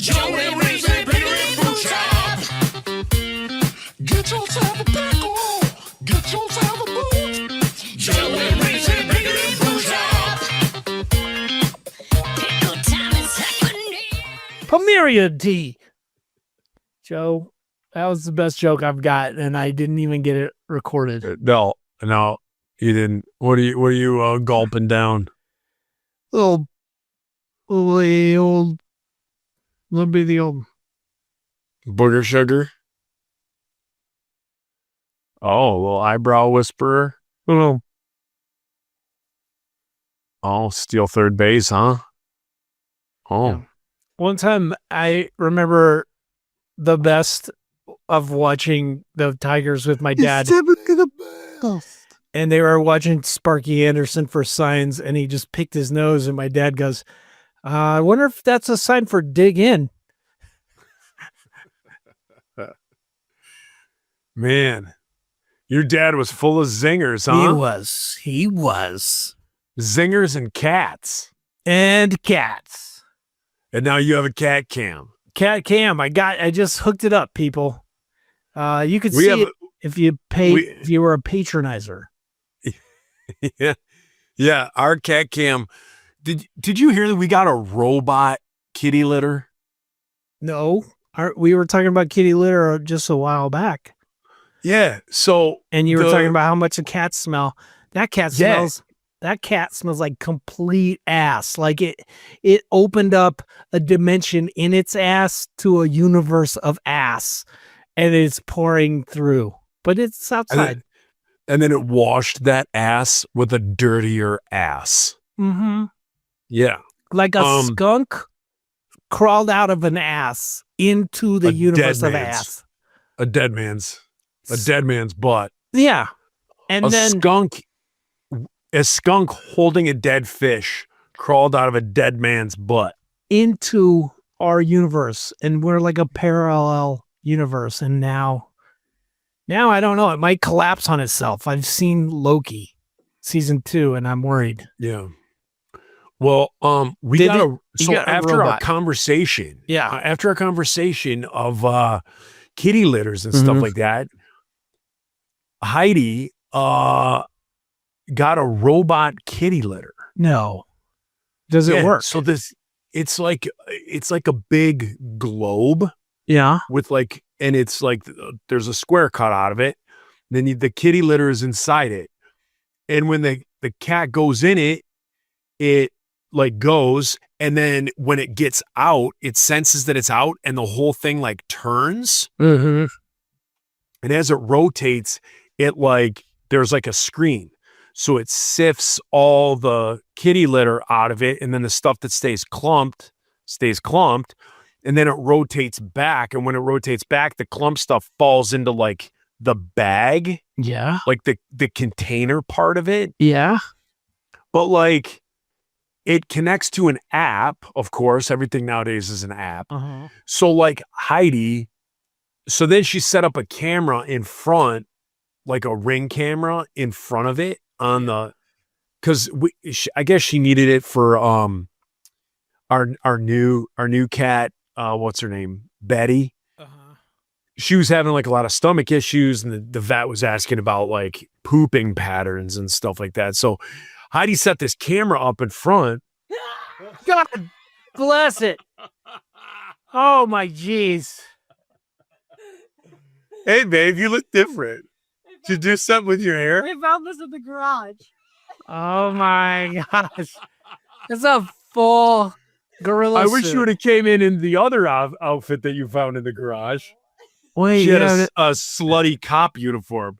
Joey Reese and Bigger Boot Shop. Get yourself a pickle. Get yourself a boot. Joey Reese and Bigger Boot Shop. Pickle time is happening. Pomeranian tea. Joe, that was the best joke I've got, and I didn't even get it recorded. No, you didn't. What are you gulping down? Little booger Booger sugar? Oh, a little eyebrow whisperer? little. Oh, steal third base, huh? Oh. Yeah. One time I remember the best of watching the Tigers with my dad. And they were watching Sparky Anderson for signs, and he just picked his nose, and my dad goes, I wonder if that's a sign for dig in. Man, your dad was full of zingers, huh? He was. Zingers and cats. And cats. And now you have a cat cam. Cat cam. I just hooked it up, people. You could see it if you if you were a patronizer. Yeah, our cat cam. Did you hear that we got a robot kitty litter? No, we were talking about kitty litter just a while back. Yeah, so and you were talking about how much a cat smell. That cat smells like complete ass. Like it opened up a dimension in its ass to a universe of ass, and it's pouring through. But it's outside. And then it washed that ass with a dirtier ass. Mm-hmm. Yeah. Like a skunk crawled out of an ass into the universe of ass. A dead man's butt. Yeah. And a skunk holding a dead fish crawled out of a dead man's butt. Into our universe. And we're like a parallel universe. And now I don't know. It might collapse on itself. I've seen Loki season 2, and I'm worried. Yeah. Well, after our conversation, after our conversation of kitty litters and stuff like that, Heidi got a robot kitty litter. No. Does it work? So it's like a big globe. Yeah. With and it's like there's a square cut out of it. Then the kitty litter is inside it. And when the cat goes in it, it like goes. And then when it gets out, it senses that it's out and the whole thing like turns. Mm-hmm. And as it rotates, there's like a screen. So it sifts all the kitty litter out of it. And then the stuff that stays clumped. And then it rotates back. And when it rotates back, the clump stuff falls into like the bag. Yeah. Like the container part of it. Yeah. But like it connects to an app. Of course, everything nowadays is an app. Uh-huh. So like Heidi, so then she set up a camera in front, like a Ring camera in front of it because I guess she needed it for our new cat. What's her name? Betty. Uh-huh. She was having like a lot of stomach issues, and the vet was asking about like pooping patterns and stuff like that. So Heidi set this camera up in front. God bless it. Oh my jeez. Hey babe, you look different. Did you do something with your hair? We found this in the garage. Oh my gosh. It's a full gorilla I wish suit. you would have came in the other outfit that you found in the garage. Wait, she had a slutty cop uniform.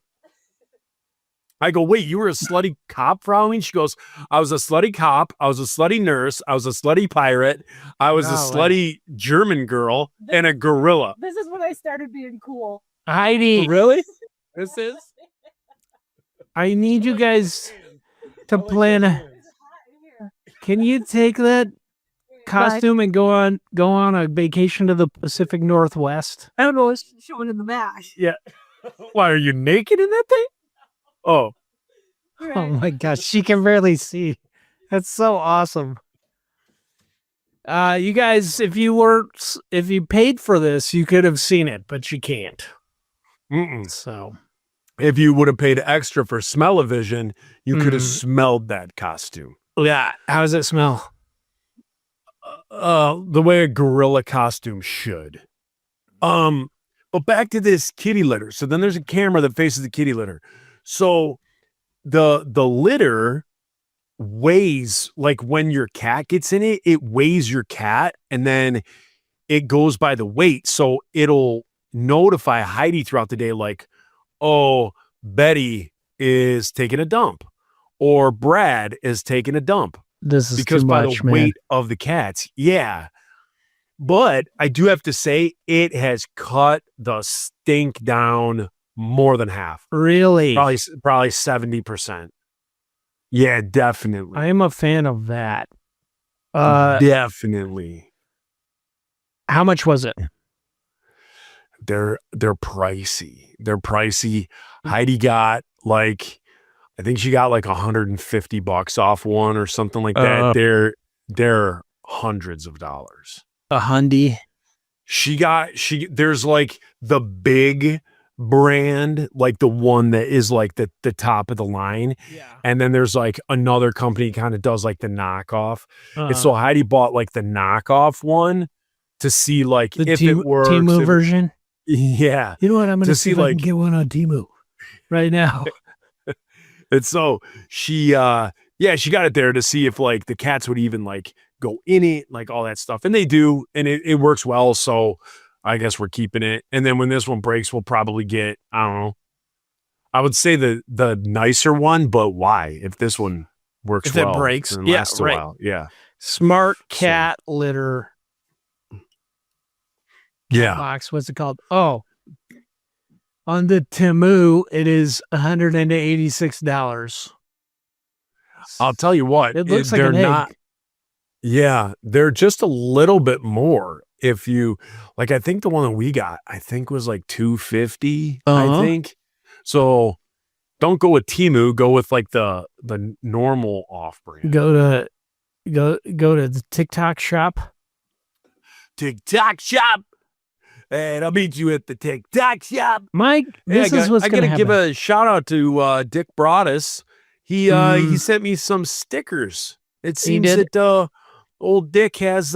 I go, wait, you were a slutty cop for Halloween? She goes, I was a slutty cop. I was a slutty nurse. I was a slutty pirate. I was a slutty German girl and a gorilla. This is when I started being cool. Heidi. Really? This is? I need you guys to plan. Can you take that costume and go on a vacation to the Pacific Northwest? I don't know what's showing in the mash. Yeah. Why, are you naked in that thing? Oh. Right. Oh my gosh, she can barely see. That's so awesome. You guys, if you paid for this, you could have seen it, but you can't. So If you would have paid extra for smell-o-vision, you could have smelled that costume. yeah, how does it smell? The way a gorilla costume should. But back to this kitty litter. So then there's a camera that faces the kitty litter. So the litter weighs, like when your cat gets in it, it weighs your cat and then it goes by the weight. So it'll notify Heidi throughout the day, like, oh, Betty is taking a dump or Brad is taking a dump. This is Because too by much, the man. weight of the cats. Yeah. But I do have to say it has cut the stink down more than half. Really? Probably 70%. Yeah, definitely. I am a fan of that. Definitely. How much was it? They're pricey. They're pricey. Heidi got I think she got like $150 off one or something like that. They're hundreds of dollars. A hundy. There's like the big brand, like the one that is like the top of the line. Yeah. And then there's like another company kind of does like the knockoff. And so Heidi bought like the knockoff one to see like if it works. Temu version? Yeah. You know what? I'm going to see if I like can get one on Temu right now. And so she got it there to see if like the cats would even like go in it, like all that stuff. And they do, and it works well. So I guess we're keeping it. And then when this one breaks, we'll probably get, I don't know. I would say the nicer one, but why? If this one works if well, it breaks, and yeah, lasts a right. while. Yeah. Smart cat litter Yeah. box. What's it called? Oh, on the Temu, it is $186. I'll tell you what, It looks like they're an egg. not. Yeah, they're just a little bit more. If you like, I think the one that we got, I think was like $250. I think so. Don't go with Temu. Go with like the normal off brand. Go to the TikTok shop. TikTok shop, and I'll meet you at the TikTok shop. Mike, this is what's I going to gotta give happen. a shout out to Dick Broadus. He sent me some stickers. It seems did? that old Dick has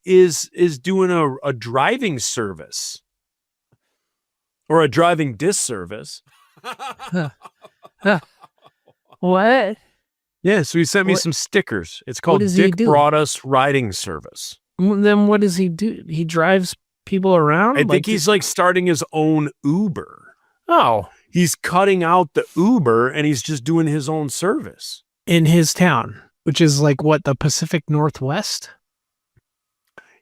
is doing a driving service or a driving disservice. What? Yeah, so he sent me What- some stickers. It's called does he Dick do? Broadus Riding Service. Then what does he do? He drives people around? I think he's like starting his own Uber. Oh, He's cutting out the Uber and he's just doing his own service. in his town, which is like what, the Pacific Northwest?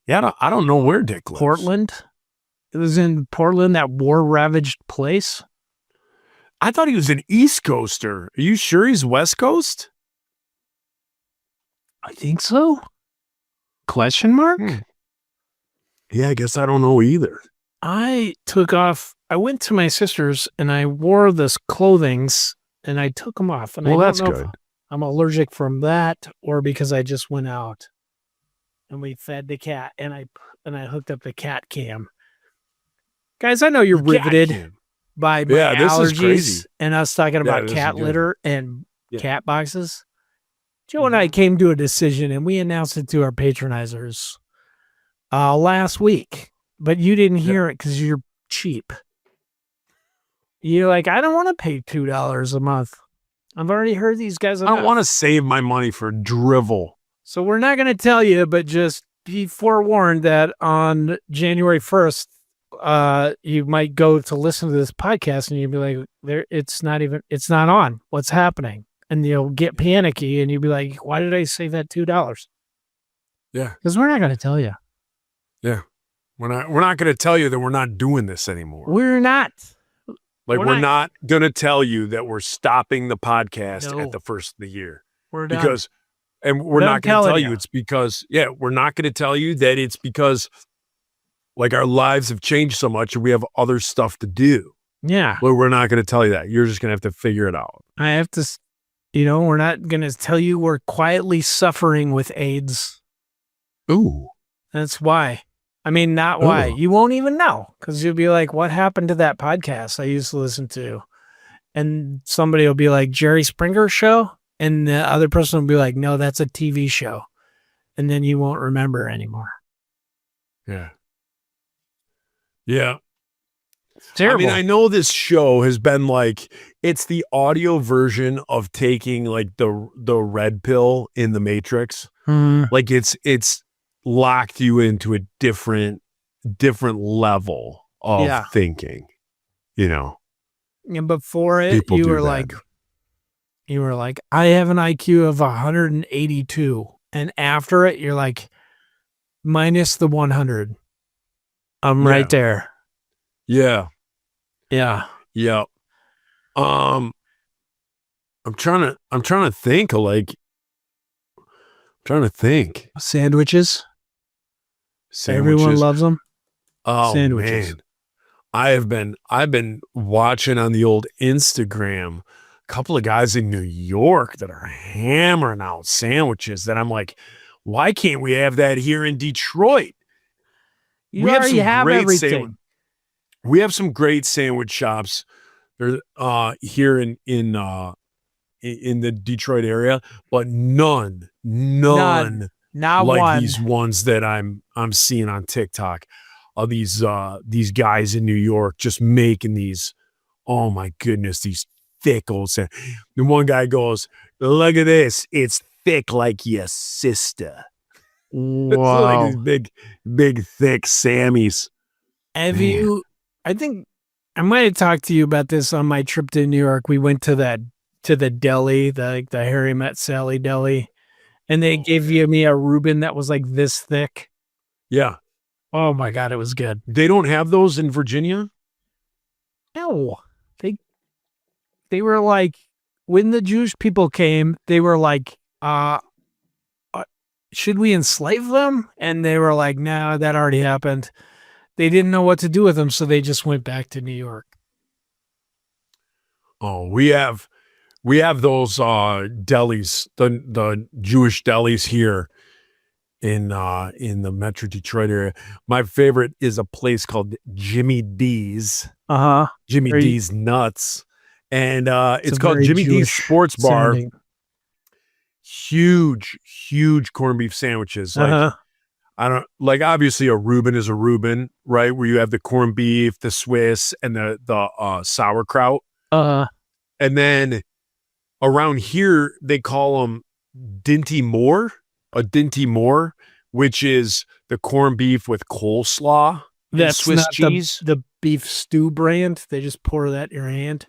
Yeah, I don't know where Dick lives. Portland? It was in Portland, that war-ravaged place. I thought he was an East Coaster. Are you sure he's West Coast? I think so. Question mark? Yeah, I guess I don't know either. I went to my sister's and I wore this clothings and I took them off. And Well, I don't that's know good. if I'm allergic from that or because I just went out and we fed the cat and I hooked up the cat cam. Guys, I know you're riveted Cat by my Yeah, this is allergies crazy. and us talking about this is cat good. litter and Yeah. cat boxes. Joe and I came to a decision and we announced it to our patronizers last week, but you didn't hear it because you're cheap. You're like, I don't want to pay $2 a month. I've already heard these guys. I don't want to save my money for drivel. So we're not going to tell you, but just be forewarned that on January 1st, you might go to listen to this podcast and you'll be like, it's not on. What's happening? And you'll get panicky and you'll be like, why did I save that $2? Yeah. Because we're not going to tell you. Yeah. We're not going to tell you that we're not doing this anymore. We're not. Like, we're we're not- not going to tell you that we're stopping the podcast No. at the first of the year. We're done. Because, and we're Done not going to telling tell you. you it's because, we're not going to tell you that it's because, like, our lives have changed so much and we have other stuff to do. Yeah. But we're not going to tell you that. You're just going to have to figure it out. I have to, we're not going to tell you we're quietly suffering with AIDS. Ooh. That's why. I mean, not why. Ooh. You won't even know because you'll be like, what happened to that podcast I used to listen to? And somebody will be like, Jerry Springer show? And the other person will be like, no, that's a TV show. And then you won't remember anymore. Yeah. Yeah. It's terrible. I mean, I know this show has been like, it's the audio version of taking like the red pill in the Matrix. Like it's locked you into a different level of thinking, And before it, People you do were that. like, I have an IQ of 182. And after it, you're like, minus the 100. I'm Yeah. right there. Yeah. Yeah. Yeah. I'm trying to think of like, Sandwiches. Everyone sandwiches. loves them. Oh Sandwiches. man. I've been watching on the old Instagram a couple of guys in New York that are hammering out sandwiches that I'm like, why can't we have that here in Detroit? You already have everything. We have some great sandwich shops here in the Detroit area, but none Not like one. these ones that I'm seeing on TikTok. Of these guys in New York just making these, oh my goodness, these thick old sandwiches. The one guy goes, look at this, it's thick like your sister. It's like these big thick Sammies. Have you? I think I might have talked to you about this on my trip to New York. We went to the deli, the Harry Met Sally deli, and they gave me a Reuben that was like this thick. Yeah. Oh my God, it was good. They don't have those in Virginia? No, they were like, when the Jewish people came, they were like, should we enslave them? And they were like, no, that already happened. They didn't know what to do with them, so they just went back to New York. Oh, we have those delis, the Jewish delis here in the Metro Detroit area. My favorite is a place called Jimmy D's. Jimmy D's Nuts. And it's called Jimmy D's Sports Bar. Sounding. Huge corned beef sandwiches. Like I don't like, obviously a Reuben is a Reuben, right? Where you have the corned beef, the Swiss, and the sauerkraut. And then around here they call them Dinty Moore. A Dinty Moore, which is the corned beef with coleslaw and That's Swiss not cheese. the beef stew brand. They just pour that in your hand.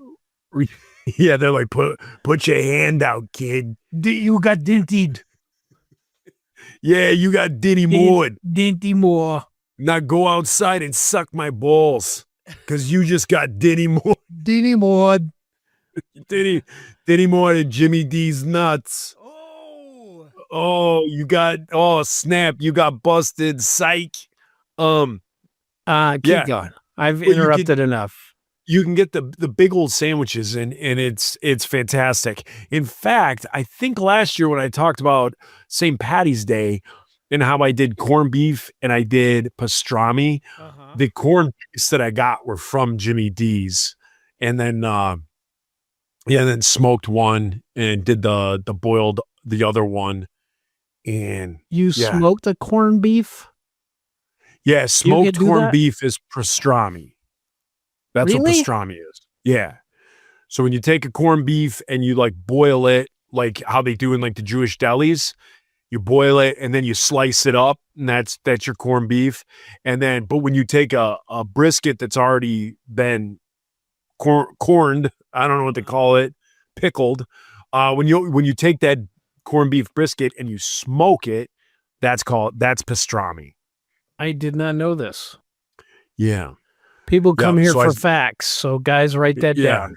Yeah, they're like, put your hand out, kid. You got dinted. Yeah, you got Dinty Moore. Dinty Moore. Now go outside and suck my balls, because you just got Dinty Moore. Dinty Moore. Dinty Moore and Jimmy D's Nuts. Oh, snap, you got busted, psych. Keep going. I've interrupted enough. You can get the big old sandwiches and it's fantastic. In fact, I think last year when I talked about St. Patty's Day and how I did corned beef and I did pastrami, the corned beefs that I got were from Jimmy D's. And then then smoked one and did the boiled the other one. And you smoked a corned beef? Yeah, smoked corned beef is pastrami. That's really? what pastrami is. Yeah. So when you take a corned beef and you like boil it, like how they do in like the Jewish delis, you boil it and then you slice it up, and that's your corned beef. And then, but when you take a brisket that's already been corned, I don't know what they call it, pickled. When you take that corned beef brisket and you smoke it, that's pastrami. I did not know this. Yeah. People come here for facts, so guys, write that down.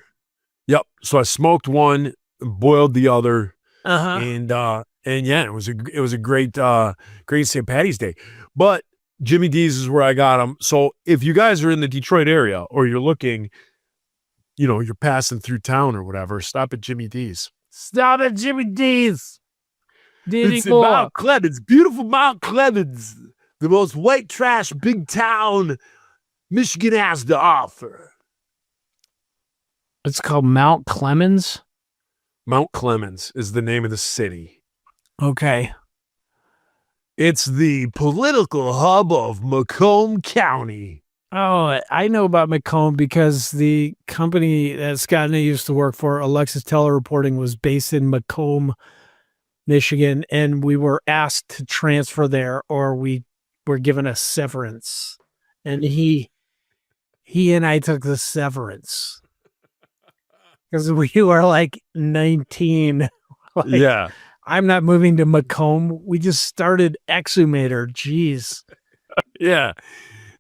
Yep. So I smoked one, boiled the other, and yeah, it was a great St. Patty's Day. But Jimmy D's is where I got them. So if you guys are in the Detroit area or you're looking, you're passing through town or whatever, stop at Jimmy D's. Stop at Jimmy D's. It's in Mount Clemens, beautiful Mount Clemens, the most white trash big town Michigan has to offer. It's called Mount Clemens. Mount Clemens is the name of the city. Okay. It's the political hub of Macomb County. Oh, I know about Macomb because the company that Scott and I used to work for, Alexis Telereporting, was based in Macomb, Michigan, and we were asked to transfer there, or we were given a severance. And he and I took the severance because we were like 19. Like, Yeah. I'm not moving to Macomb. We just started Exhumator. Jeez. Yeah.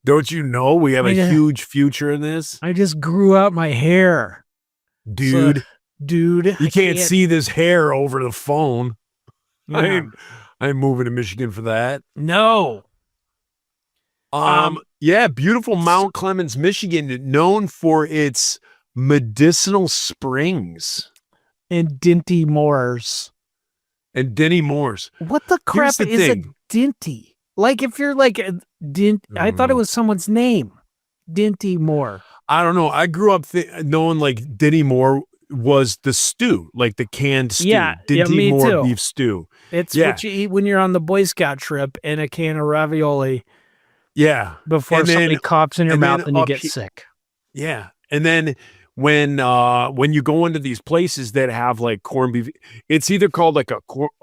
Don't you know we have a huge future in this? I just grew out my hair. Dude. So, dude. You can't see this hair over the phone. Yeah. I'm moving to Michigan for that. No. Yeah, beautiful Mount Clemens, Michigan, known for its medicinal springs. And Dinty Moors. And Denny Moore's. What the crap the is a thing. Dinty? Like if you're like a Dint, I thought it was someone's name. Dinty Moore. I don't know. I grew up knowing like Denny Moore was the stew, like the canned stew. Yeah, Dinty me Moore too. beef stew. It's what you eat when you're on the Boy Scout trip and a can of ravioli Yeah. before And then- somebody coughs in your and mouth then and you up get he- sick. Yeah. And then when you go into these places that have like corned beef, it's either called like a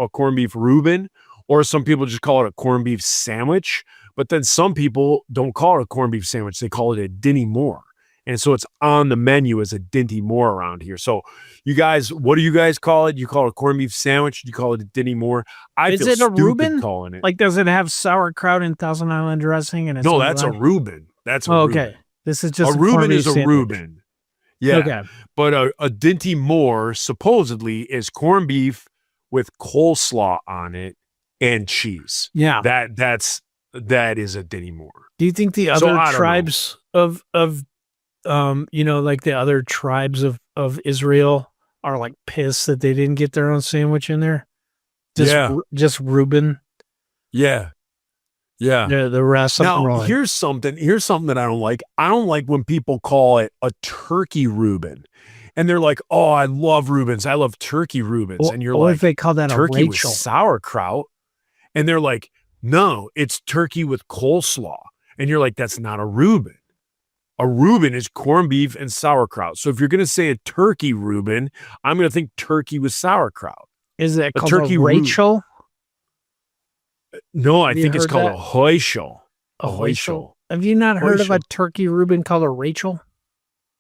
corned beef Reuben, or some people just call it a corned beef sandwich. But then some people don't call it a corned beef sandwich. They call it a Dinty Moore. And so it's on the menu as a Dinty Moore around here. So you guys, what do you guys call it? You call it a corned beef sandwich? You call it a Dinty Moore? I Is feel it a stupid Reuben? calling it. Like, does it have sauerkraut and Thousand Island dressing? And it's No, on that's a the- Reuben. That's a Oh, Reuben. okay. This is just A Reuben corned is beef a sandwich. Reuben. Yeah. Okay. But a Dinty Moore supposedly is corned beef with coleslaw on it and cheese. Yeah. That is a Dinty Moore. Do you think the So, other I don't know. tribes of like the other tribes of Israel are like pissed that they didn't get their own sandwich in there? Just Reuben. Yeah. Yeah. The rest of them. Now, here's something that I don't like. I don't like when people call it a turkey Reuben. And they're like, "Oh, I love Reubens. I love turkey Reubens." And you're what like, if they call that a turkey with Rachel? sauerkraut. And they're like, "No, it's turkey with coleslaw." And you're like, "That's not a Reuben. A Reuben is corned beef and sauerkraut." So if you're going to say a turkey Reuben, I'm going to think turkey with sauerkraut. Is it a called turkey a Rachel? No, I Have you think it's heard called that? a hoischel. A Rachel? Have you not heard of a turkey Reuben called a Rachel?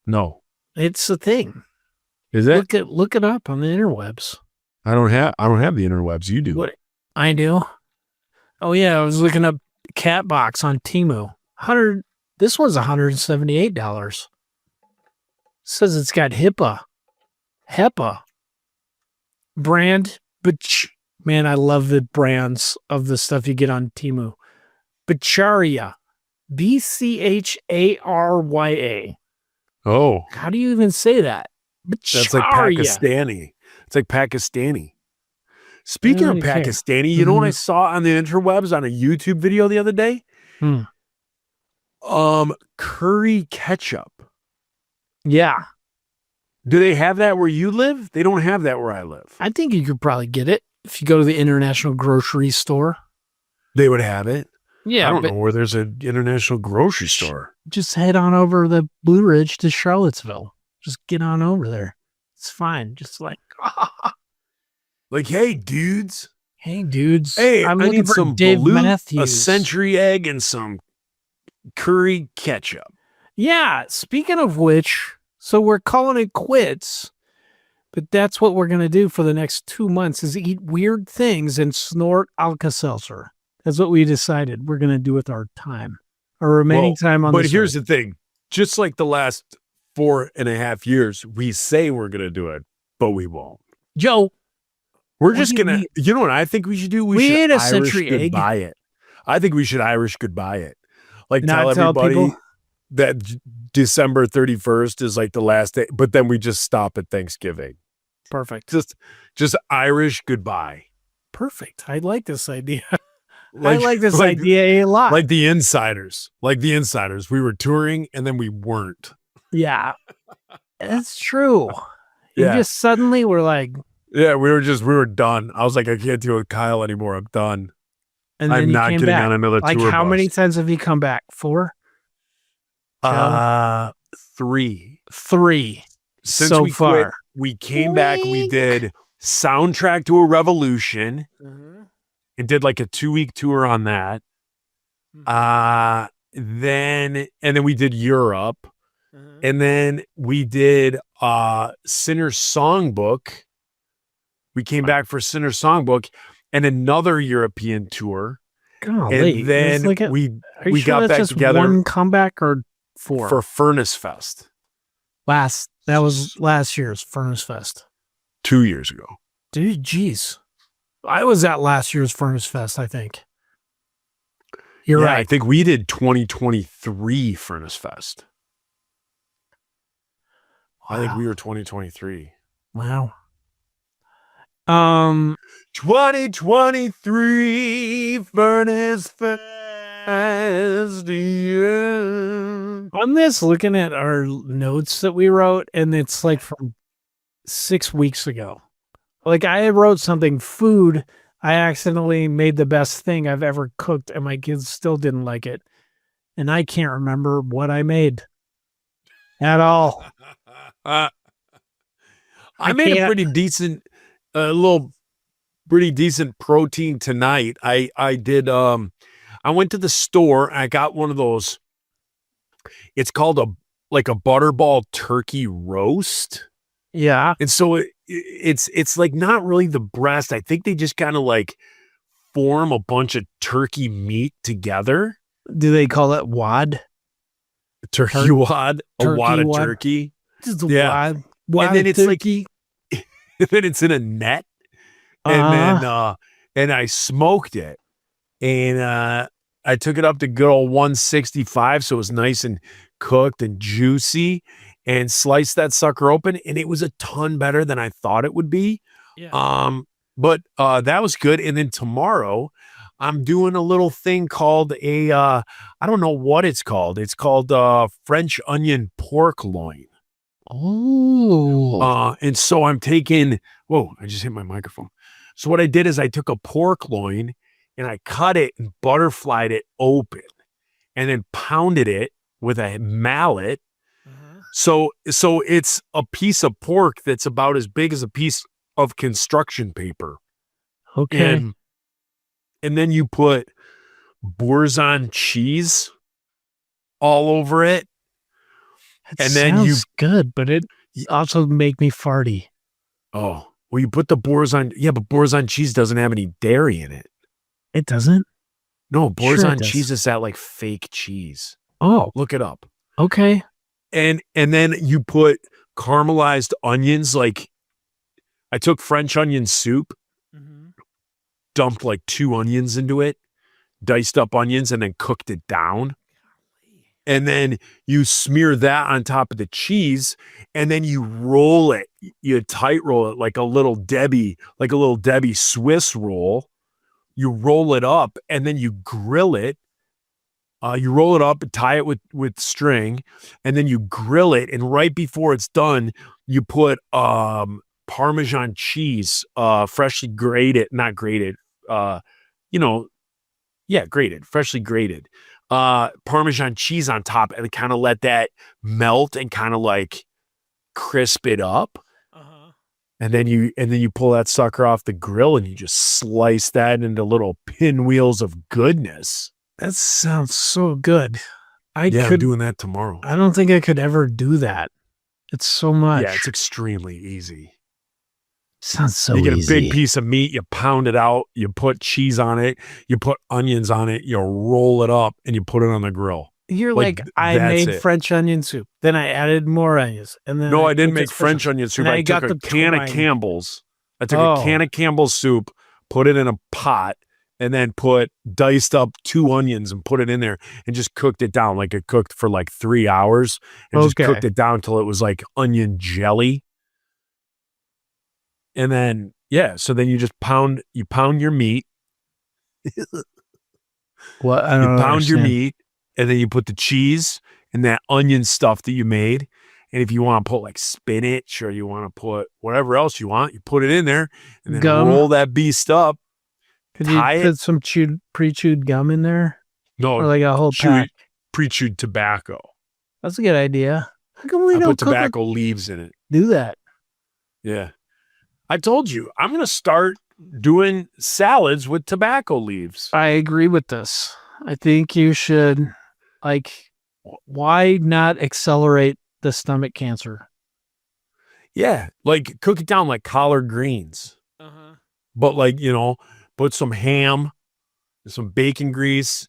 No. It's a thing. Is it? Look it up on the interwebs. I don't have the interwebs. You do. What I do? Oh yeah, I was looking up cat box on Temu. This one's $178. Says it's got HEPA brand, but man, I love the brands of the stuff you get on Temu. Bacharya, Bcharya. Oh, How do you even say that? that's like Bacharya. Pakistani. It's like Pakistani. Speaking of don't care. Pakistani, you know what I saw on the interwebs on a YouTube video the other day? Hmm. Curry ketchup. Yeah, Do they have that where you live? They don't have that where I live. I think you could probably get it if you go to the International Grocery Store. They would have it. Yeah, I don't but know where there's an international grocery store. just head on over the Blue Ridge to Charlottesville. Just get on over there. It's fine. Just like, Like, hey, dudes. hey, dudes. Hey, I'm I looking need for some Dave Balut, Matthews. a century egg, and some curry ketchup. Yeah. Speaking of which, so we're calling it quits, but that's what we're going to do for the next 2 months is eat weird things and snort Alka-Seltzer. That's what we decided we're going to do with our time, our remaining time on But this here's earth. the thing. Just like the last 4.5 years, we say we're going to do it, but we won't. Joe, We're What just do you going mean? to, you know what I think we should do? We should ate a Irish century egg. goodbye it. I think we should Irish goodbye it. Like Not tell tell everybody people? that December 31st is like the last day, but then we just stop at Thanksgiving. perfect. Just Irish goodbye. perfect. I like this idea. I like this idea a lot. Like the insiders. We were touring and then we weren't. Yeah, that's true. You Yeah. just suddenly were like, Yeah, we were done. I was like, I can't deal with Kyle anymore. I'm done. and then I'm you not came getting back. on another Like, tour how bus. many times have you come back? 4? 3. 3 Since so we far. quit, we came back. We did Soundtrack to a Revolution and did like a 2-week tour on that. Then we did Europe, and then we did Sinner's Songbook. We came back for Sinner's Songbook and another European tour. Golly, And then like we sure got that's back just together one comeback or 4 for Furnace Fest that was last year's Furnace Fest. 2 years ago. Dude, geez, I was at last year's Furnace Fest. I think you're Yeah, right. I think we did 2023 Furnace Fest. I think we were 2023. Wow. 2023 Furnace Fest. Yeah. I'm just looking at our notes that we wrote, and it's like from 6 weeks ago. Like, I wrote something, food. I accidentally made the best thing I've ever cooked, and my kids still didn't like it. And I can't remember what I made at all. I made a pretty decent protein tonight. I did I went to the store. I got one of those. It's called a butterball turkey roast. Yeah. And so it's like not really the breast. I think they just kind of like form a bunch of turkey meat together. Do they call it wad? Turkey wad, a wad of wad. turkey. Just a Yeah. wad And then it's turkey. like, and then it's in a net, and then and I smoked it, and I took it up to good old 165, so it was nice and cooked and juicy, and sliced that sucker open, and it was a ton better than I thought it would be. Yeah. But that was good. And then tomorrow, I'm doing a little thing called I don't know what it's called. It's called French onion pork loin. Oh. And so I'm taking, whoa, I just hit my microphone. So what I did is I took a pork loin and I cut it and butterflied it open and then pounded it with a mallet. So it's a piece of pork that's about as big as a piece of construction paper. Okay. And then you put Boursin cheese all over it. That and then sounds good, but it also make me farty. Oh, well, you put the Boursin. Yeah, but Boursin cheese doesn't have any dairy in it. It doesn't? No, Sure it Boursin does. cheese is that like fake cheese. Oh, Look it up. okay. And then you put caramelized onions. Like I took French onion soup, dumped like 2 onions into it, diced up onions, and then cooked it down. And then you smear that on top of the cheese, and then you roll it. You tight roll it like a little Debbie Swiss roll. You roll it up, and then you grill it. You roll it up and tie it with string, and then you grill it. And right before it's done, you put Parmesan cheese, freshly grated, not grated, grated, freshly grated. Parmesan cheese on top, and kind of let that melt and kind of like crisp it up. And then you pull that sucker off the grill and you just slice that into little pinwheels of goodness. That sounds so good. I'm doing that tomorrow. I don't think I could ever do that. It's so much. Yeah, it's extremely easy. Sounds so You get easy. a big piece of meat, you pound it out, you put cheese on it, you put onions on it, you roll it up, and you put it on the grill. You're like I that's made it. French onion soup. Then I added more onions. And then No, I didn't put make this French onion soup. and I got took a the can of twine. Campbell's. I took Oh. a can of Campbell's soup, put it in a pot, and then put diced up 2 onions and put it in there and just cooked it down. Like it cooked for like 3 hours and just Okay. cooked it down till it was like onion jelly. And then Yeah. So then you just pound your meat. What? I You don't pound your understand. meat, and then you put the cheese and that onion stuff that you made. And if you want to put like spinach or you want to put whatever else you want, you put it in there and then Gum? roll that beast up. Could you tie it. put some pre-chewed gum in there? No, Or like a whole pack? pre-chewed tobacco. That's a good idea. How come we I don't put tobacco leaves in it. do that? Yeah. I told you, I'm going to start doing salads with tobacco leaves. I agree with this. I think you should, like, why not accelerate the stomach cancer? Yeah. Like cook it down like collard greens. But like, put some ham, some bacon grease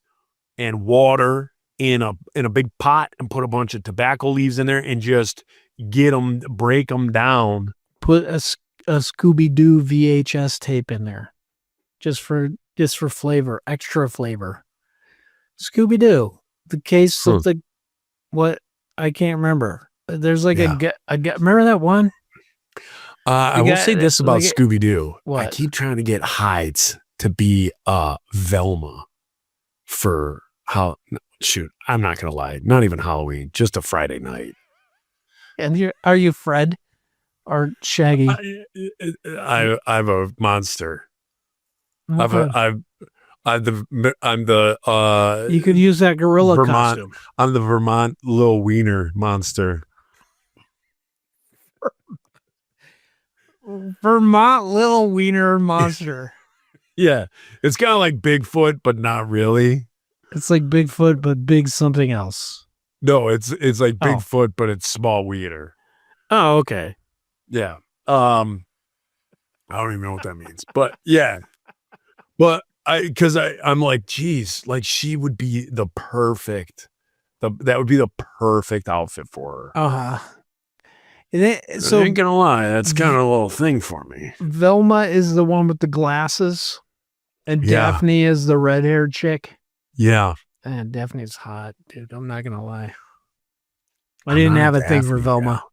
and water in a big pot and put a bunch of tobacco leaves in there and just break them down. Put a Scooby-Doo VHS tape in there. Just for flavor, extra flavor. Scooby-Doo. The case of what I can't remember. There's like a remember that one? I will say this about Scooby-Doo. What? I keep trying to get Hides to be Velma for I'm not going to lie. Not even Halloween, just a Friday night. And are you Fred or Shaggy? I'm a monster. Okay. I'm the you could use that gorilla Vermont costume. I'm the Vermont Lil Wiener monster. Vermont Little Wiener Monster. Yeah. It's kind of like Bigfoot, but not really. It's like Bigfoot, but big something else. No, it's like Bigfoot, but it's small wiener. Oh, okay. Yeah. I don't even know what that means, but yeah. But I'm like, geez, like she would be that would be the perfect outfit for her. So I ain't gonna lie, that's kind of a little thing for me. Velma is the one with the glasses, and Yeah. Daphne is the red-haired chick. Yeah. And Daphne's hot, dude. I'm not gonna lie. I didn't have a thing for Velma.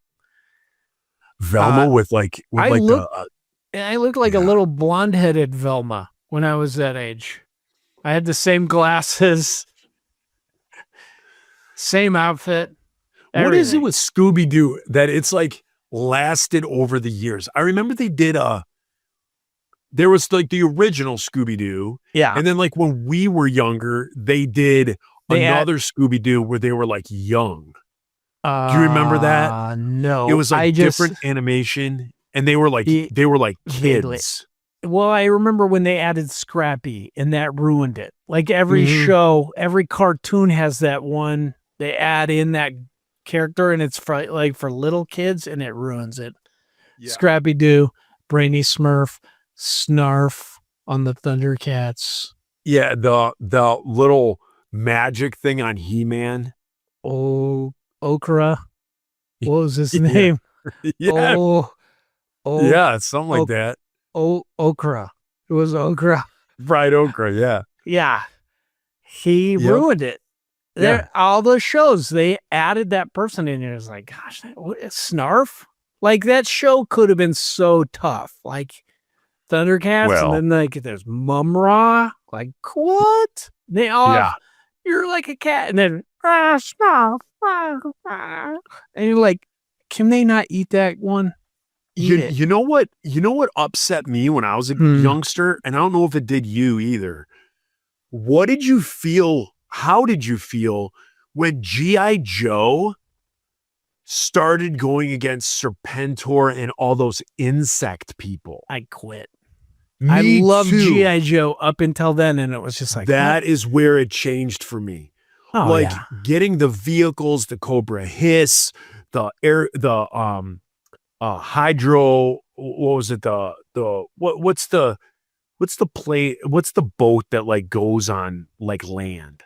Velma with I looked like a little blonde-headed Velma when I was that age. I had the same glasses, same outfit. What is it with Scooby-Doo that it's like lasted over the years? I remember they did there was like the original Scooby-Doo. Yeah. And then like when we were younger, they did another Scooby-Doo where they were like young. Do you remember that? No. It was like different animation and they were like kids. Well, I remember when they added Scrappy and that ruined it. Like every show, every cartoon has that one. They add in that character and it's for little kids and it ruins it. Yeah. Scrappy-Doo, Brainy Smurf, Snarf on the Thundercats. Yeah, the little magic thing on He-Man. Okra. What was his name? Yeah. Yeah, something like that. Okra. It was Okra. Fried okra, yeah. Yeah. He ruined it. All those shows, they added that person in there. It's like, gosh, Snarf? Like that show could have been so tough. Like Thundercats, and then like there's Mum-Ra. Like, what? They all you're like a cat, and then Snarf. And you're like, can they not eat that one? You know what upset me when I was a youngster, and I don't know if it did you either. What did you feel? How did you feel when G.I. Joe started going against Serpentor and all those insect people? I quit. I loved G.I. Joe up until then, and it was just like that is where it changed for me. Getting the vehicles, the Cobra Hiss, the Hydro. What was it? What's the boat that like goes on like land?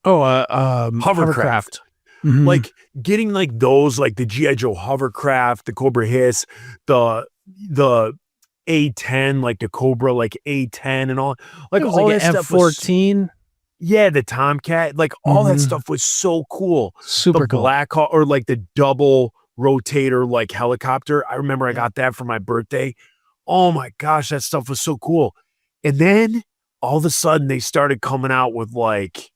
Hovercraft. Mm-hmm. Like getting like those, like the G.I. Joe hovercraft, the Cobra Hiss, the A-10, like the Cobra, like A-10 and all, like all that stuff. F-14. Yeah, the Tomcat, like all that stuff was so cool. Super cool. Black Hawk, or like the double rotator, like helicopter. I remember I got that for my birthday. oh my gosh, that stuff was so cool. And then all of a sudden they started coming out with like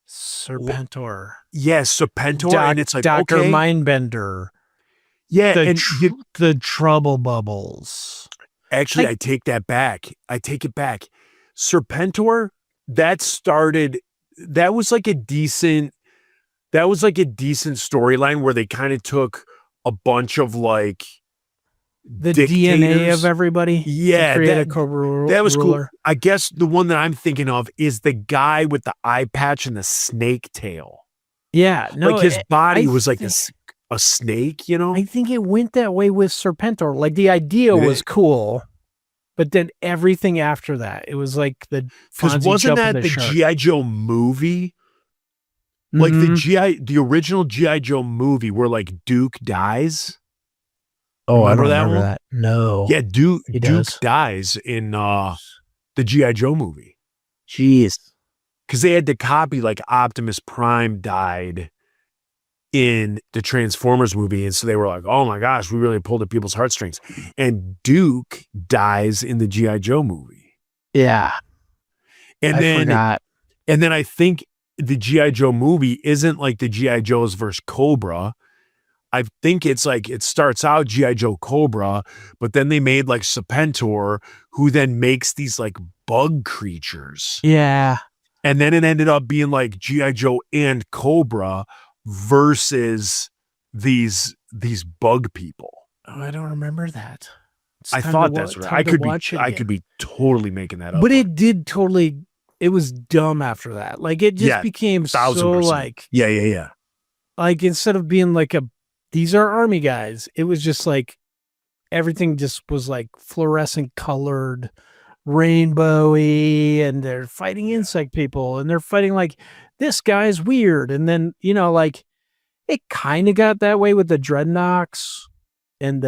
Serpentor. Serpentor, and it's like Dr. okay, Mindbender. yeah, The, and the Trouble Bubbles. actually, I take that back. I take it back. Serpentor, that was like a decent storyline where they kind of took a bunch of like The dictators. DNA of everybody. Yeah, to create a co-ruler. that was cool. I guess the one that I'm thinking of is the guy with the eye patch and the snake tail. Yeah, no, like his body was like think- a snake, you know? I think it went that way with Serpentor. Like the idea Did was it? cool, but then everything after that, it was like the Because Fonzie wasn't jumping that the shark. G.I. Joe movie? Like Mhm. the original G.I. Joe movie where like Duke dies? Oh, I remember don't that remember one? that. No. Yeah, Duke He does. dies in the G.I. Joe movie. Jeez. Because they had to copy like Optimus Prime died in the Transformers movie. And so they were like, oh my gosh, we really pulled at people's heartstrings. And Duke dies in the G.I. Joe movie. Yeah. And I then forgot. and then I think the G.I. Joe movie isn't like the G.I. Joes versus Cobra. I think it's like it starts out G.I. Joe Cobra, but then they made like Serpentor, who then makes these like bug creatures. Yeah. And then it ended up being like G.I. Joe and Cobra versus these bug people. Oh, I don't remember that. It's I time thought to that's wa- right. time I to could watch it I again. could be totally making that up. But it did totally. It was dumb after that. Like it just Yeah, became so 1000%. like Yeah. instead of being like these are army guys, it was just like everything just was like fluorescent colored, rainbowy, and they're fighting insect people, and they're fighting like this guy's weird, and then like it kind of got that way with the Dreadnoks and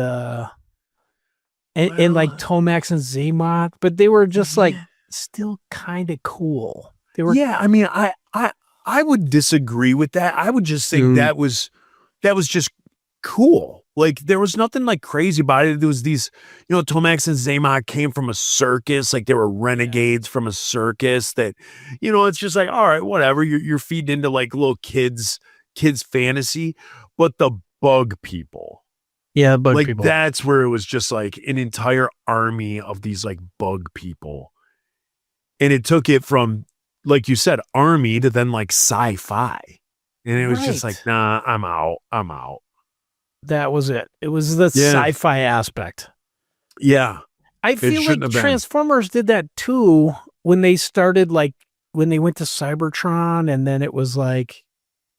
and like Tomax and Zaymot, but they were just like still kind of cool. They were Yeah, I mean, I would disagree with that. I would just think that was just cool. Like there was nothing like crazy about it. There was these, Tomax and Zaymot came from a circus, like they were renegades from a circus that, it's just like, all right, whatever. You're feeding into like little kids fantasy, but the bug people. yeah, bug Like people. that's where it was just like an entire army of these like bug people. And it took it from, like you said, army to then like sci-fi. And it was just Right. like, nah, I'm out. That was it. It was the Yeah. sci-fi aspect. Yeah. I feel like shouldn't have been. Transformers did that too when they started, like when they went to Cybertron, and then it was like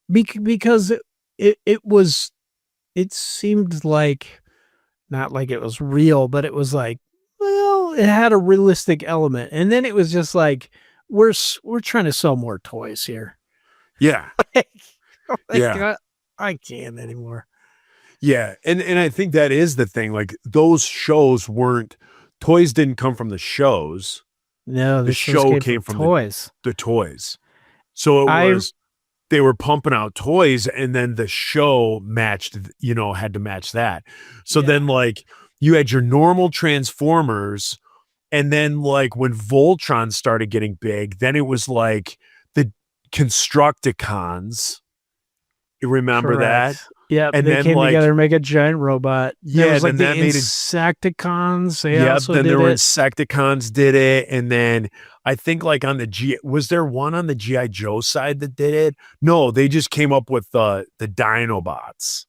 because it seemed like not like it was real, but it was like, well, it had a realistic element, and then it was just like we're trying to sell more toys here. Yeah. Like, I can't anymore. Yeah. And I think that is the thing. Like those shows toys didn't come from the shows. No, The this show came from toys. the toys. So they were pumping out toys, and then the show matched, had to match that. So then like you had your normal Transformers, and then like when Voltron started getting big, then it was like the Constructicons. You remember that? Yeah, And they then, came like- together to make a giant robot. Yeah, There was like then the that made it- Insecticons. They Yeah, also then did there were it. Insecticons did it, and then I think like was there one on the G.I. Joe side that did it? No, they just came up with the Dinobots,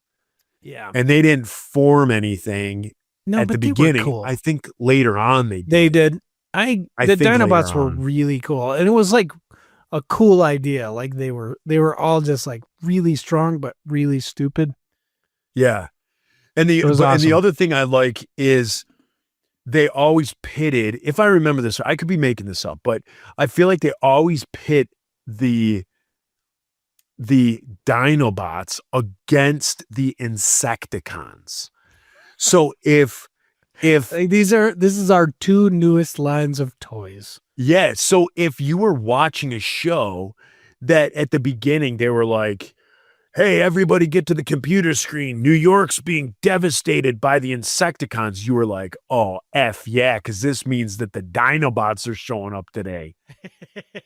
Yeah, and they didn't form anything no, at but the they beginning. were cool. I think later on they did. They did. The think Dinobots later were on. really cool, and it was like a cool idea. Like they were all just like really strong but really stupid. Yeah, and It was and the awesome. other thing I like is they always pitted. If I remember this, I could be making this up, but I feel like they always pit the Dinobots against the Insecticons. So if Like this is our two newest lines of toys. yeah, so if you were watching a show that at the beginning they were like, hey, everybody get to the computer screen. New York's being devastated by the Insecticons. You were like, oh, F yeah, because this means that the Dinobots are showing up today.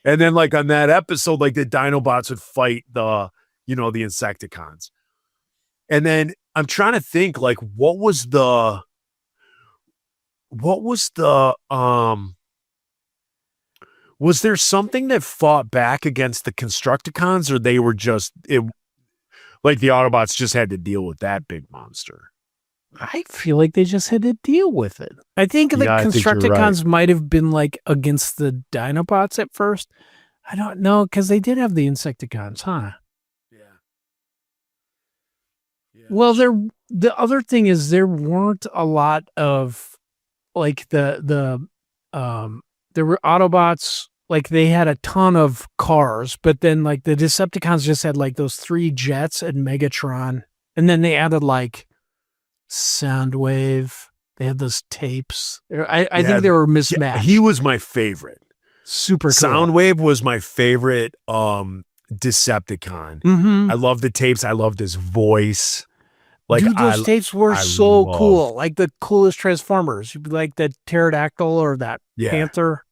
And then like on that episode, like the Dinobots would fight the Insecticons. And then I'm trying to think like what was the was there something that fought back against the Constructicons, or they were just like the Autobots just had to deal with that big monster? I feel like they just had to deal with it. I think the I think you're Constructicons might have been like against the Dinobots at first. I don't know, because they did have the Insecticons, huh? Yeah. Well, the other thing is there weren't a lot of like there were Autobots, like they had a ton of cars, but then like the Decepticons just had like those 3 jets and Megatron, and then they added like Soundwave. They had those tapes. I think they were mismatched. He was my favorite. Super cool. Soundwave was my favorite Decepticon. Mm-hmm. I love the tapes. I loved his voice. Like, dude, those tapes were so cool. Like the coolest Transformers. You'd be like the pterodactyl or that panther.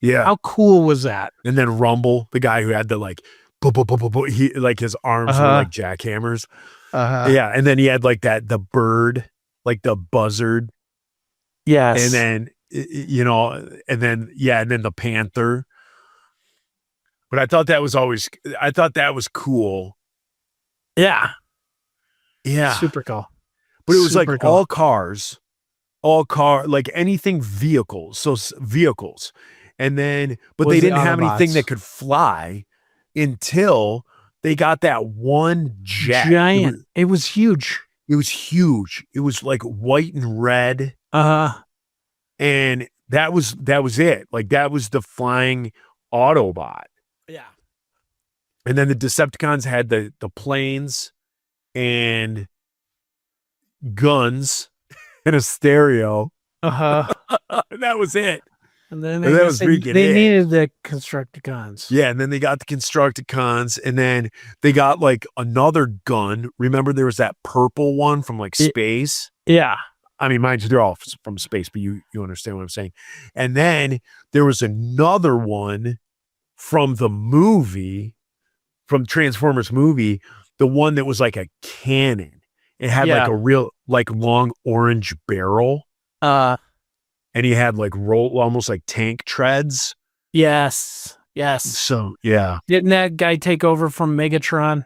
Yeah. How cool was that? And then Rumble, the guy who had the like, he like his arms were like jackhammers. Yeah. And then he had like the bird, like the buzzard. Yes. And then, and then the panther. But I thought that was cool. Yeah. Yeah. Super cool. But it was like all cars, like anything vehicles. So vehicles. And then, but they didn't have anything that could fly until they got that one jet. Giant. It was huge. It was huge. It was like white and red. And that was it. Like that was the flying Autobot. Yeah. And then the Decepticons had the planes and guns and a stereo. That was it. And then they needed the Constructicons. Yeah, and then they got the Constructicons, and then they got like another gun. Remember there was that purple one from like space? Yeah. I mean, mind you, they're all from space, but you understand what I'm saying. And then there was another one from the movie, from Transformers movie, the one that was like a cannon. It had like a real like long orange barrel. And he had like almost like tank treads. Yes. So yeah. Didn't that guy take over from Megatron?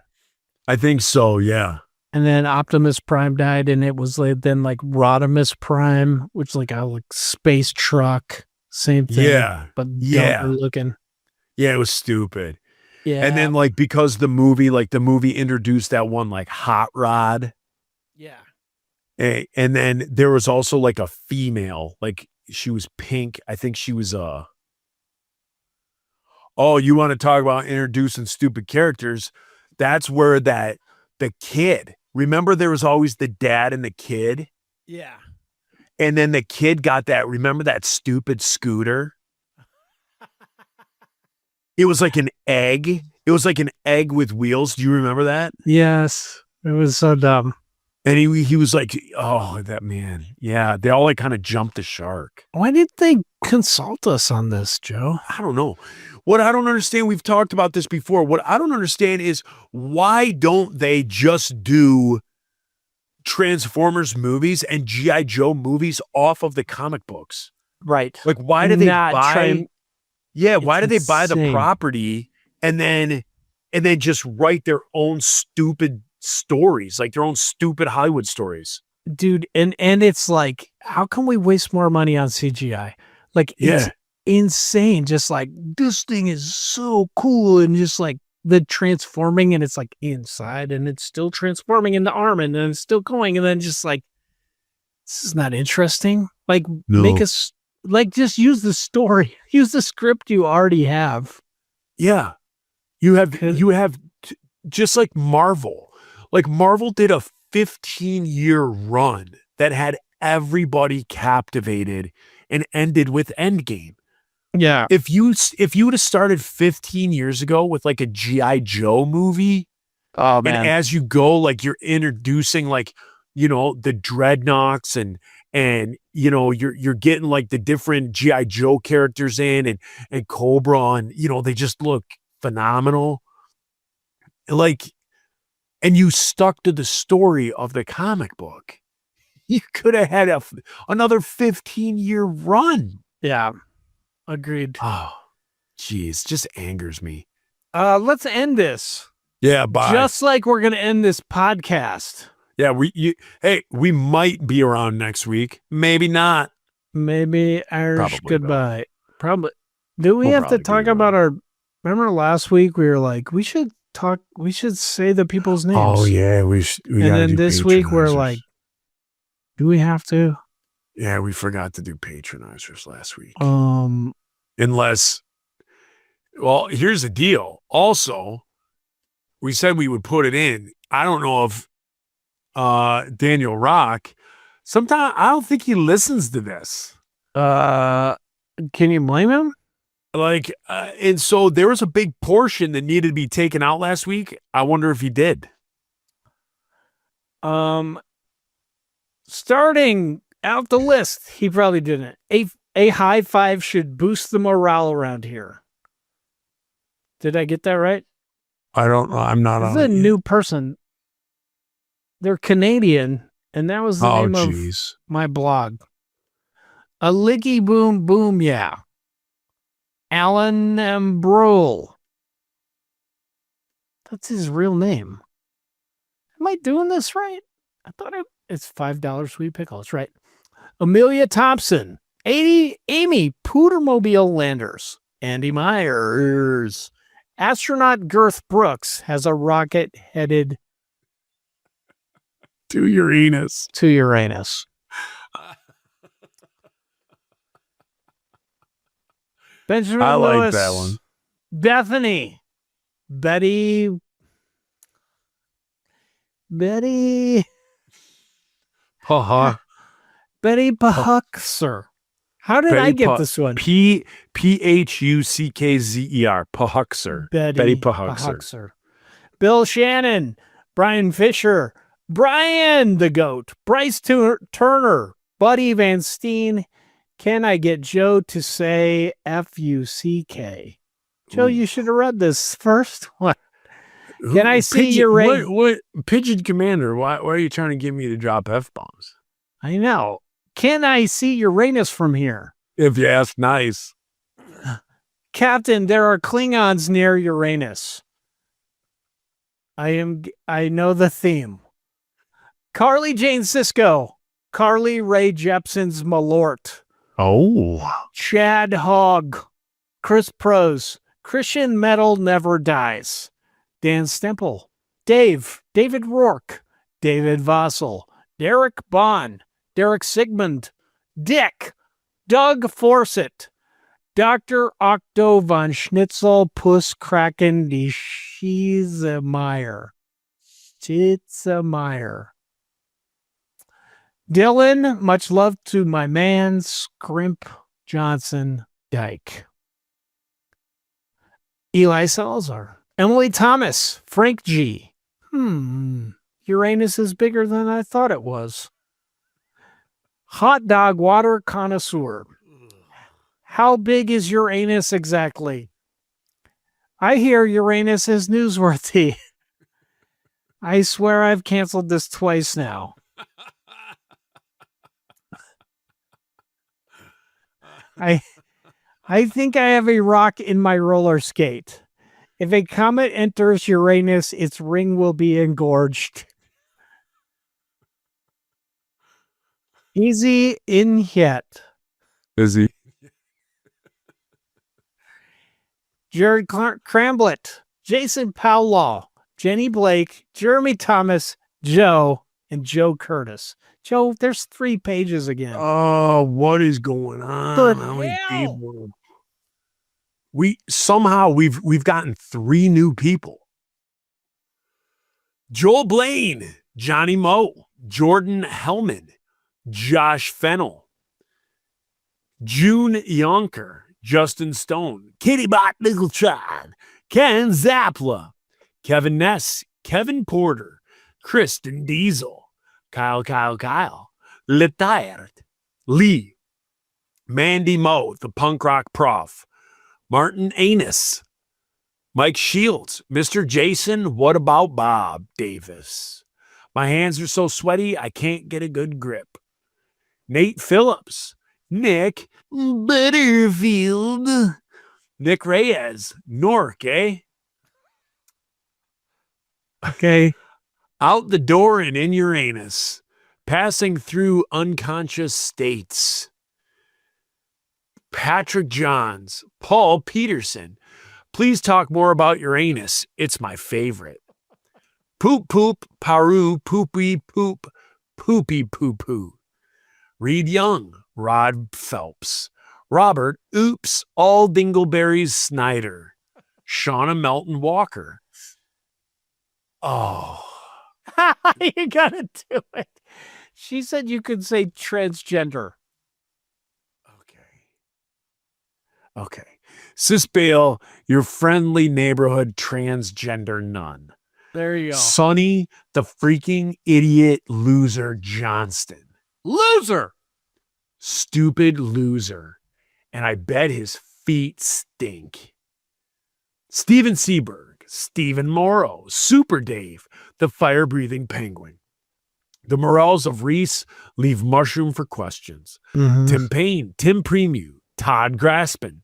I think so, yeah. And then Optimus Prime died, and it was like then like Rodimus Prime, which is like a space truck. Same thing. Yeah. But looking. Yeah, it was stupid. Yeah. And then like because the movie introduced that one like hot rod. Yeah. And then there was also like a female, like she was pink. I think she was oh, you want to talk about introducing stupid characters? That's where the kid. Remember there was always the dad and the kid? Yeah. And then the kid got remember that stupid scooter? It was like an egg. It was like an egg with wheels. Do you remember that? Yes. It was so dumb. And he was like, oh, that man. Yeah, they all like kind of jumped the shark. Why did they consult us on this, Joe? I don't know. What I don't understand, we've talked about this before. What I don't understand is why don't they just do Transformers movies and G.I. Joe movies off of the comic books? Right. Like, why do they buy? Why do they buy the property and then just write their own stupid stories, like their own stupid Hollywood stories? Dude, and it's like, how can we waste more money on CGI? Like, it's insane. Just like, this thing is so cool, and just like the transforming, and it's like inside, and it's still transforming in the arm, and then it's still going, and then just like, this is not interesting. Like, make us, like, just use the story, use the script you already have. Yeah. You have just like Marvel. Like Marvel did a 15-year run that had everybody captivated and ended with Endgame. Yeah. If you would have started 15 years ago with like a G.I. Joe movie, Oh And man. as you go, like you're introducing like, the dreadnoughts and you're getting like the different G.I. Joe characters in and Cobra, and they just look phenomenal. Like, and you stuck to the story of the comic book. You could have had another 15-year run. Yeah. Agreed. Oh, geez, just angers me. Let's end this. Yeah, bye. Just like we're gonna end this podcast. Yeah, we might be around next week. Maybe not. Maybe Irish Probably goodbye. Probably. Do we We'll have to probably be talk around. about our? Remember last week we were like, we should say the people's names. Oh yeah, we And then this week we're like, do we have to? yeah, we forgot to do patronizers last week. Unless, well, here's the deal. Also, we said we would put it in. I don't know if Daniel Rock. Sometimes I don't think he listens to this. can you blame him? Like, and so there was a big portion that needed to be taken out last week. I wonder if he did. Starting out the list, he probably didn't. A high five should boost the morale around here. Did I get that right? I don't know. I'm not This on is a it yet. new person. They're Canadian, and that was the name of my blog. A liggy boom boom, yeah. Alan Brule. That's his real name. Am I doing this right? I thought it's $5 sweet pickles, right? Amelia Thompson. Amy Pootermobile Landers. Andy Myers. Astronaut Girth Brooks has a rocket headed to Uranus. Benjamin I like Lewis, that one. Bethany. Betty. Betty Pahuckser. How did I get this one? Phuckzer. Pahuckser. Betty Pahuckser. Bill Shannon. Brian Fisher. Brian the Goat. Bryce Turner. Buddy Van Steen. Can I get Joe to say Fuck? Joe, you should have read this first one. Can I see your rating? What Pigeon Commander? Why are you trying to get me to drop F-bombs? I know. Can I see Uranus from here? If you ask nice. Captain, there are Klingons near Uranus. I know the theme. Carly Jane Sisko. Carly Ray Jepsen's Malort. Oh. Chad Hogg. Chris Prose. Christian Metal Never Dies. Dan Stemple. David Rourke. David Vossel. Derek Bond. Derek Sigmund. Dick. Doug Forsett. Dr. Octo von Schnitzel Puss Kraken die Schiesemeyer. Dylan, much love to my man, Scrimp Johnson Dyke. Eli Salazar. Emily Thomas. Frank G. Uranus is bigger than I thought it was. Hot dog water connoisseur. How big is Uranus exactly? I hear Uranus is newsworthy. I swear I've canceled this twice now. I think I have a rock in my roller skate. If a comet enters Uranus, its ring will be engorged. Easy in yet. Is he? Jared Cramblett, Jason Powell, Jenny Blake, Jeremy Thomas, Joe, and Joe Curtis. Joe, there's 3 pages again. Oh, what is going on? Good How many hell. people? We've gotten 3 new people. Joel Blaine, Johnny Moe, Jordan Hellman, Josh Fennel, June Yonker, Justin Stone, Kitty Bot Nickelchad, Ken Zapla, Kevin Ness, Kevin Porter, Kristen Diesel, Kyle, Letired, Lee, Mandy Moe, the punk rock prof, Martin Anus, Mike Shields, Mr. Jason, what about Bob Davis? My hands are so sweaty, I can't get a good grip. Nate Phillips, Nick Butterfield, Nick Reyes, Nork, eh? Okay. Out the door and in your anus, passing through unconscious states. Patrick Johns, Paul Peterson, please talk more about your anus. It's my favorite. Poop, paru, poopy, poop, poopy, poo, poo. Reed Young, Rod Phelps, Robert, oops, all dingleberries Snyder, Shauna Melton Walker. Oh. You gotta do it. She said you could say transgender. Okay. Sis Bale, your friendly neighborhood transgender nun. There you go. Sonny, the freaking idiot loser Johnston. Loser. Stupid loser. And I bet his feet stink. Steven Seaberg, Stephen Morrow, Super Dave, the fire-breathing penguin. The morals of Reese leave mushroom for questions. Tim Payne, Tim Premu, Todd Grassman,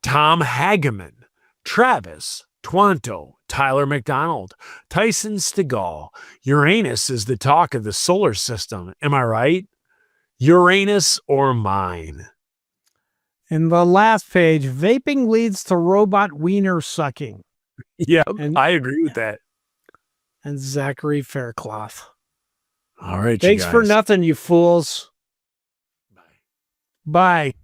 Tom Hageman, Travis, Twanto, Tyler McDonald, Tyson Stegall. Uranus is the talk of the solar system. Am I right? Uranus or mine? In the last page, vaping leads to robot wiener sucking. Yeah, And- I agree with that. And Zachary Faircloth. All right, Thanks you for guys. nothing, you fools. Bye.